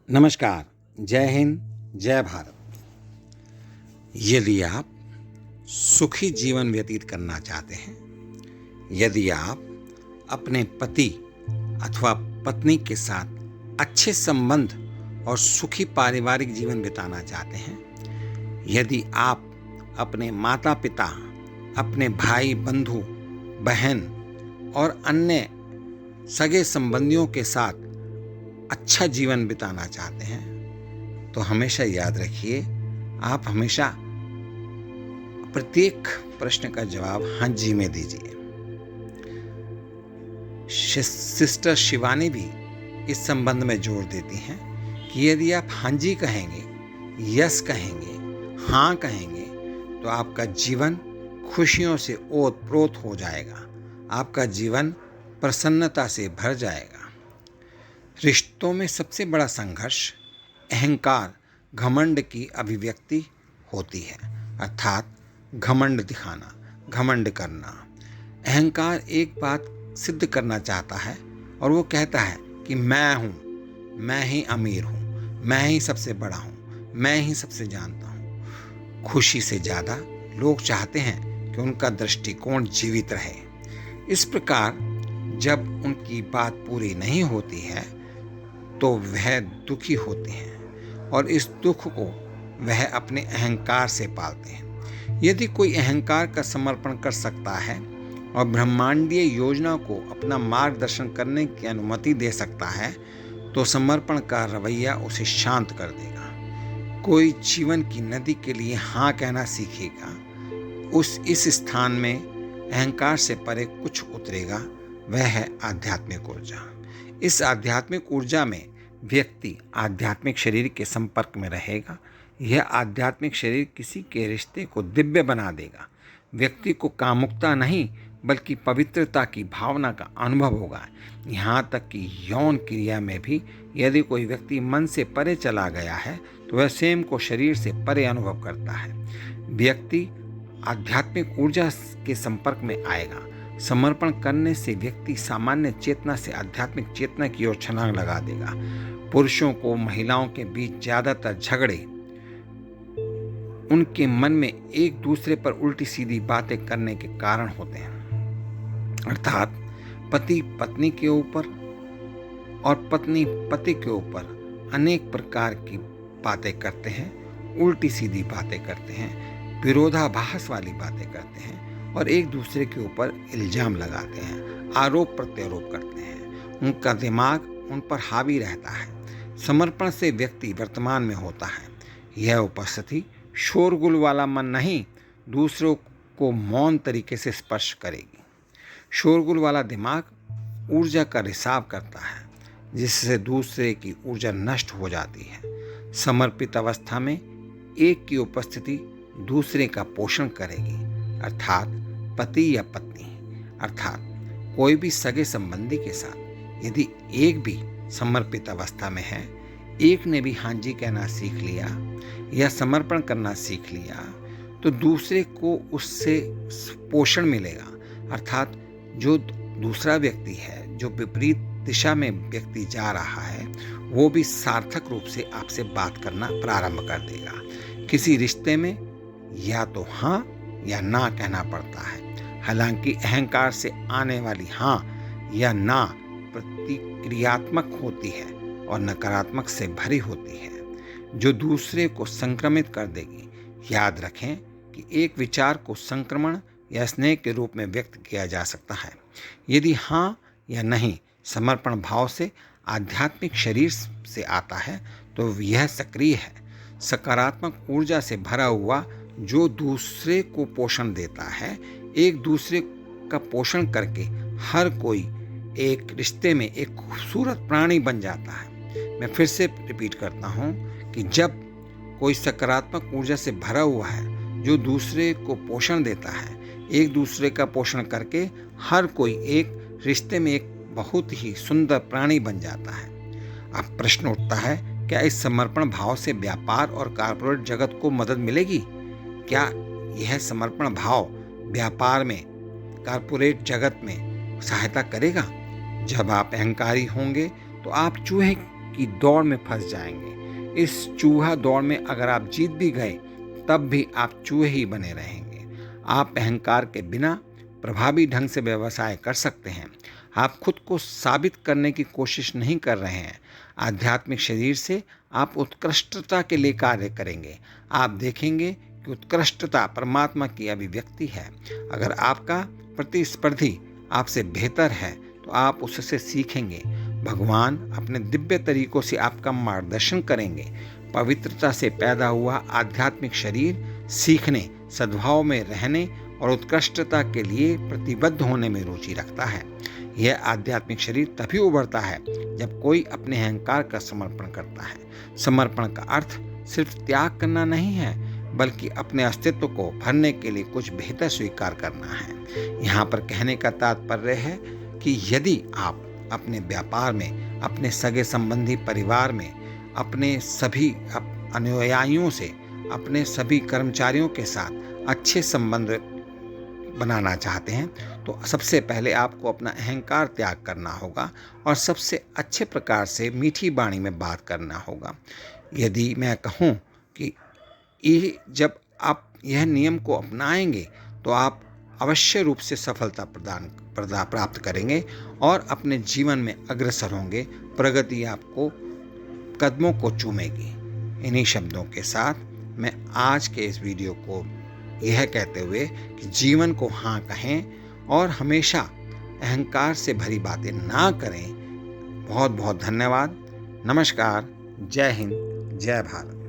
नमस्कार। जय हिंद, जय भारत। यदि आप सुखी जीवन व्यतीत करना चाहते हैं, यदि आप अपने पति अथवा पत्नी के साथ अच्छे संबंध और सुखी पारिवारिक जीवन बिताना चाहते हैं, यदि आप अपने माता पिता, अपने भाई बंधु, बहन और अन्य सगे संबंधियों के साथ अच्छा जीवन बिताना चाहते हैं, तो हमेशा याद रखिए, आप हमेशा प्रत्येक प्रश्न का जवाब हाँ जी में दीजिए। सिस्टर शिवानी भी इस संबंध में जोर देती हैं कि यदि आप हाँ जी कहेंगे, यस कहेंगे, हाँ कहेंगे, तो आपका जीवन खुशियों से ओत-प्रोत हो जाएगा, आपका जीवन प्रसन्नता से भर जाएगा। रिश्तों में सबसे बड़ा संघर्ष अहंकार, घमंड की अभिव्यक्ति होती है, अर्थात घमंड दिखाना, घमंड करना। अहंकार एक बात सिद्ध करना चाहता है और वो कहता है कि मैं हूँ, मैं ही अमीर हूँ, मैं ही सबसे बड़ा हूँ, मैं ही सबसे जानता हूँ। खुशी से ज़्यादा लोग चाहते हैं कि उनका दृष्टिकोण जीवित रहे। इस प्रकार जब उनकी बात पूरी नहीं होती है तो वह दुखी होते हैं और इस दुख को वह अपने अहंकार से पालते हैं। यदि कोई अहंकार का समर्पण कर सकता है और ब्रह्मांडीय योजना को अपना मार्गदर्शन करने की अनुमति दे सकता है, तो समर्पण का रवैया उसे शांत कर देगा। कोई जीवन की नदी के लिए हाँ कहना सीखेगा, इस स्थान में अहंकार से परे कुछ उतरेगा, वह है आध्यात्मिक ऊर्जा। इस आध्यात्मिक ऊर्जा में व्यक्ति आध्यात्मिक शरीर के संपर्क में रहेगा। यह आध्यात्मिक शरीर किसी के रिश्ते को दिव्य बना देगा। व्यक्ति को कामुकता नहीं बल्कि पवित्रता की भावना का अनुभव होगा। यहाँ तक कि यौन क्रिया में भी यदि कोई व्यक्ति मन से परे चला गया है तो वह स्वयं को शरीर से परे अनुभव करता है। व्यक्ति आध्यात्मिक ऊर्जा के संपर्क में आएगा। समर्पण करने से व्यक्ति सामान्य चेतना से आध्यात्मिक चेतना की ओर छलांग लगा देगा। पुरुषों को महिलाओं के बीच ज्यादातर झगड़े उनके मन में एक दूसरे पर उल्टी सीधी बातें करने के कारण होते हैं, अर्थात पति पत्नी के ऊपर और पत्नी पति के ऊपर अनेक प्रकार की बातें करते हैं, उल्टी सीधी बातें करते हैं, विरोधाभास वाली बातें करते हैं और एक दूसरे के ऊपर इल्जाम लगाते हैं, आरोप प्रत्यारोप करते हैं। उनका दिमाग उन पर हावी रहता है। समर्पण से व्यक्ति वर्तमान में होता है। यह उपस्थिति शोरगुल वाला मन नहीं, दूसरों को मौन तरीके से स्पर्श करेगी। शोरगुल वाला दिमाग ऊर्जा का रिसाव करता है, जिससे दूसरे की ऊर्जा नष्ट हो जाती है। समर्पित अवस्था में एक की उपस्थिति दूसरे का पोषण करेगी, अर्थात पति या पत्नी, अर्थात कोई भी सगे संबंधी के साथ यदि एक भी समर्पित अवस्था में है, एक ने भी हाँ जी कहना सीख लिया या समर्पण करना सीख लिया, तो दूसरे को उससे पोषण मिलेगा। अर्थात जो दूसरा व्यक्ति है, जो विपरीत दिशा में व्यक्ति जा रहा है, वो भी सार्थक रूप से आपसे बात करना प्रारंभ कर देगा। किसी रिश्ते में या तो हाँ या ना कहना पड़ता है। हालांकि अहंकार से आने वाली हाँ या ना प्रतिक्रियात्मक होती है और नकारात्मक से भरी होती है, जो दूसरे को संक्रमित कर देगी। याद रखें कि एक विचार को संक्रमण या स्नेह के रूप में व्यक्त किया जा सकता है। यदि हाँ या नहीं समर्पण भाव से आध्यात्मिक शरीर से आता है तो यह सक्रिय है, सकारात्मक ऊर्जा से भरा हुआ, जो दूसरे को पोषण देता है। एक दूसरे का पोषण करके हर कोई एक रिश्ते में एक खूबसूरत प्राणी बन जाता है। मैं फिर से रिपीट करता हूँ कि जब कोई सकारात्मक ऊर्जा से भरा हुआ है, जो दूसरे को पोषण देता है, एक दूसरे का पोषण करके हर कोई एक रिश्ते में एक बहुत ही सुंदर प्राणी बन जाता है। अब प्रश्न उठता है, क्या इस समर्पण भाव से व्यापार और कॉर्पोरेट जगत को मदद मिलेगी? क्या यह समर्पण भाव व्यापार में, कॉर्पोरेट जगत में सहायता करेगा? जब आप अहंकारी होंगे तो आप चूहे की दौड़ में फंस जाएंगे। इस चूहा दौड़ में अगर आप जीत भी गए तब भी आप चूहे ही बने रहेंगे। आप अहंकार के बिना प्रभावी ढंग से व्यवसाय कर सकते हैं। आप खुद को साबित करने की कोशिश नहीं कर रहे हैं। आध्यात्मिक शरीर से आप उत्कृष्टता के लिए कार्य करेंगे। आप देखेंगे कि उत्कृष्टता परमात्मा की अभिव्यक्ति है। अगर आपका प्रतिस्पर्धी आपसे बेहतर है तो आप उससे सीखेंगे। भगवान अपने दिव्य तरीकों से आपका मार्गदर्शन करेंगे। पवित्रता से पैदा हुआ आध्यात्मिक शरीर सीखने, सद्भाव में रहने और उत्कृष्टता के लिए प्रतिबद्ध होने में रुचि रखता है। यह आध्यात्मिक शरीर तभी उभरता है जब कोई अपने अहंकार का समर्पण करता है। समर्पण का अर्थ सिर्फ त्याग करना नहीं है, बल्कि अपने अस्तित्व को भरने के लिए कुछ बेहतर स्वीकार करना है। यहाँ पर कहने का तात्पर्य है कि यदि आप अपने व्यापार में, अपने सगे संबंधी परिवार में, अपने सभी अनुयायियों से, अपने सभी कर्मचारियों के साथ अच्छे संबंध बनाना चाहते हैं तो सबसे पहले आपको अपना अहंकार त्याग करना होगा और सबसे अच्छे प्रकार से मीठी वाणी में बात करना होगा। यदि मैं कहूँ कि जब आप यह नियम को अपनाएंगे तो आप अवश्य रूप से सफलता प्राप्त करेंगे और अपने जीवन में अग्रसर होंगे। प्रगति आपको कदमों को चूमेगी। इन्हीं शब्दों के साथ मैं आज के इस वीडियो को यह कहते हुए कि जीवन को हाँ कहें और हमेशा अहंकार से भरी बातें ना करें। बहुत बहुत धन्यवाद। नमस्कार। जय हिंद, जय भारत।